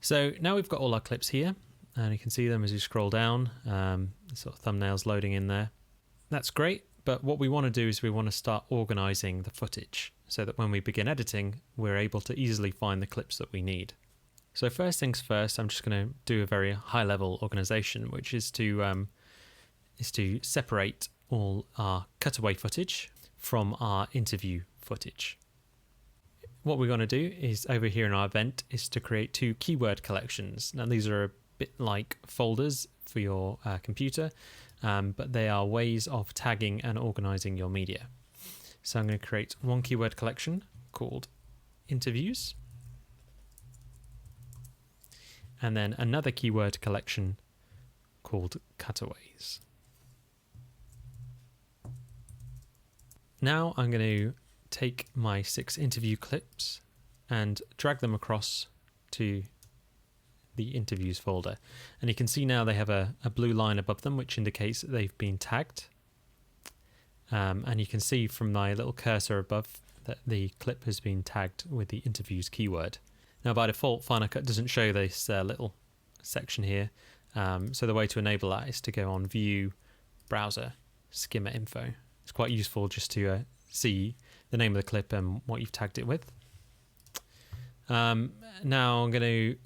So now we've got all our clips here, and you can see them as you scroll down, sort of thumbnails loading in there. That's great, but what we want to do is we want to start organizing the footage so that when we begin editing, we're able to easily find the clips that we need. So first things first, I'm just going to do a very high-level organization, which is to separate all our cutaway footage from our interview footage. What we're going to do is over here in our event is to create 2 keyword collections. Now these are a bit like folders for your computer, but they are ways of tagging and organizing your media. So I'm going to create 1 keyword collection called interviews, and then another keyword collection called cutaways. Now I'm going to take my 6 interview clips and drag them across to the interviews folder. And you can see now they have a blue line above them, which indicates that they've been tagged. And you can see from my little cursor above that the clip has been tagged with the interviews keyword. Now by default, Final Cut doesn't show this little section here. So the way to enable that is to go on View, Browser, Skimmer Info. It's quite useful just to see the name of the clip and what you've tagged it with. Now I'm going to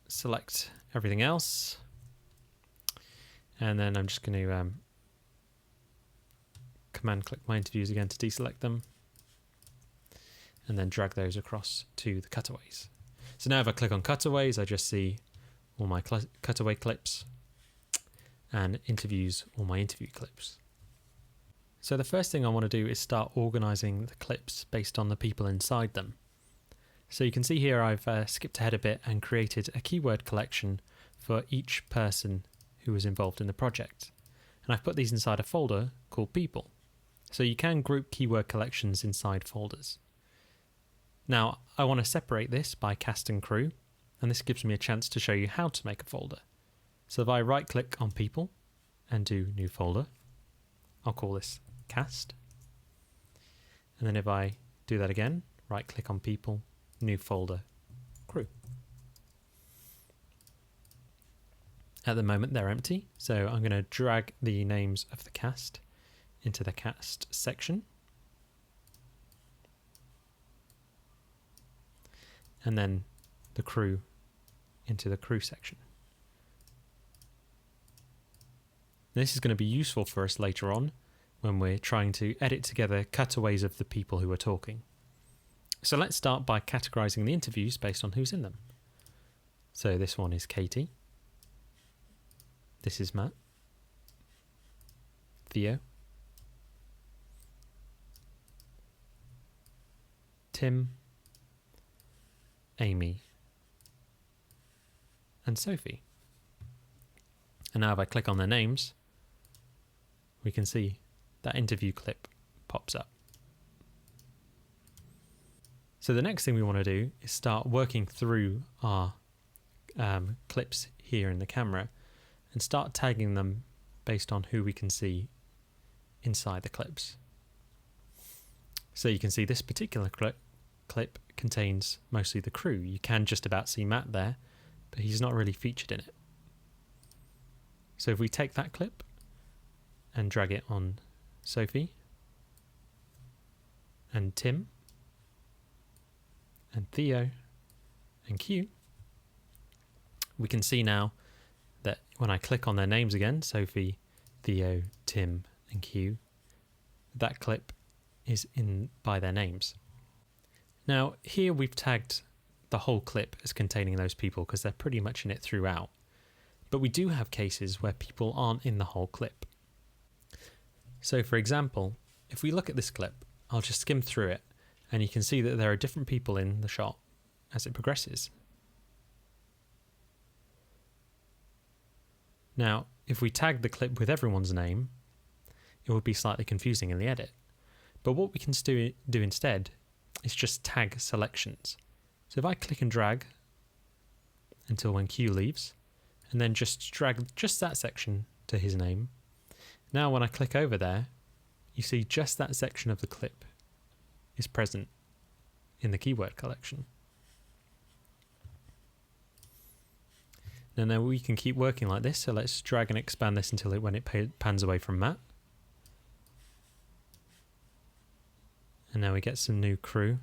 select everything else, and then I'm just going to command click my interviews again to deselect them, and then drag those across to the cutaways. So now if I click on cutaways, I just see all my cutaway clips, and interviews all my interview clips. So the first thing I want to do is start organizing the clips based on the people inside them. So you can see here I've skipped ahead a bit and created a keyword collection for each person who was involved in the project. And I've put these inside a folder called people. So you can group keyword collections inside folders. Now I want to separate this by cast and crew, and this gives me a chance to show you how to make a folder. So if I right click on people and do new folder, I'll call this cast. And then if I do that again, right click on people, new folder, crew. At the moment they're empty, so I'm going to drag the names of the cast into the cast section, and then the crew into the crew section. This is going to be useful for us later on when we're trying to edit together cutaways of the people who are talking. So let's start by categorizing the interviews based on who's in them. So this one is Katie. This is Matt. Theo. Tim. Amy. And Sophie. And now if I click on their names, we can see that interview clip pops up. So the next thing we want to do is start working through our clips here in the camera and start tagging them based on who we can see inside the clips. So you can see this particular clip contains mostly the crew. You can just about see Matt there, but he's not really featured in it. So if we take that clip and drag it on Sophie and Tim and Theo and Q, we can see now that when I click on their names again, Sophie, Theo, Tim and Q, that clip is in by their names. Now here we've tagged the whole clip as containing those people because they're pretty much in it throughout. But we do have cases where people aren't in the whole clip. So for example, if we look at this clip, I'll just skim through it and you can see that there are different people in the shot as it progresses. Now, if we tag the clip with everyone's name, it would be slightly confusing in the edit. But what we can do instead is just tag selections. So if I click and drag until when Q leaves, and then just drag just that section to his name, now when I click over there, you see just that section of the clip is present in the keyword collection. And then we can keep working like this. So let's drag and expand this until when it pans away from Matt. And now we get some new crew.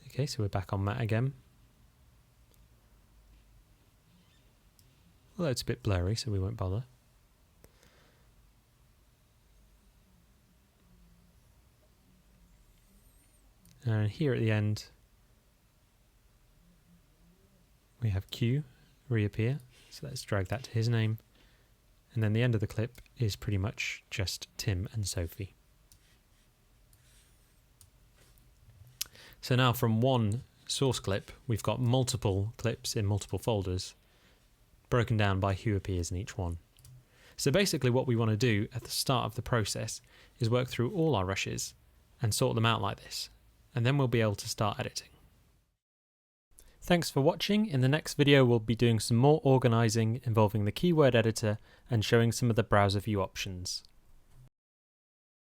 Okay, so we're back on Matt again. Although it's a bit blurry, so we won't bother. And here at the end, we have Q reappear. So let's drag that to his name. And then the end of the clip is pretty much just Tim and Sophie. So now from one source clip, we've got multiple clips in multiple folders, broken down by who appears in each one. So basically what we want to do at the start of the process is work through all our rushes and sort them out like this, and then we'll be able to start editing. Thanks for watching. In the next video we'll be doing some more organising involving the keyword editor and showing some of the browser view options.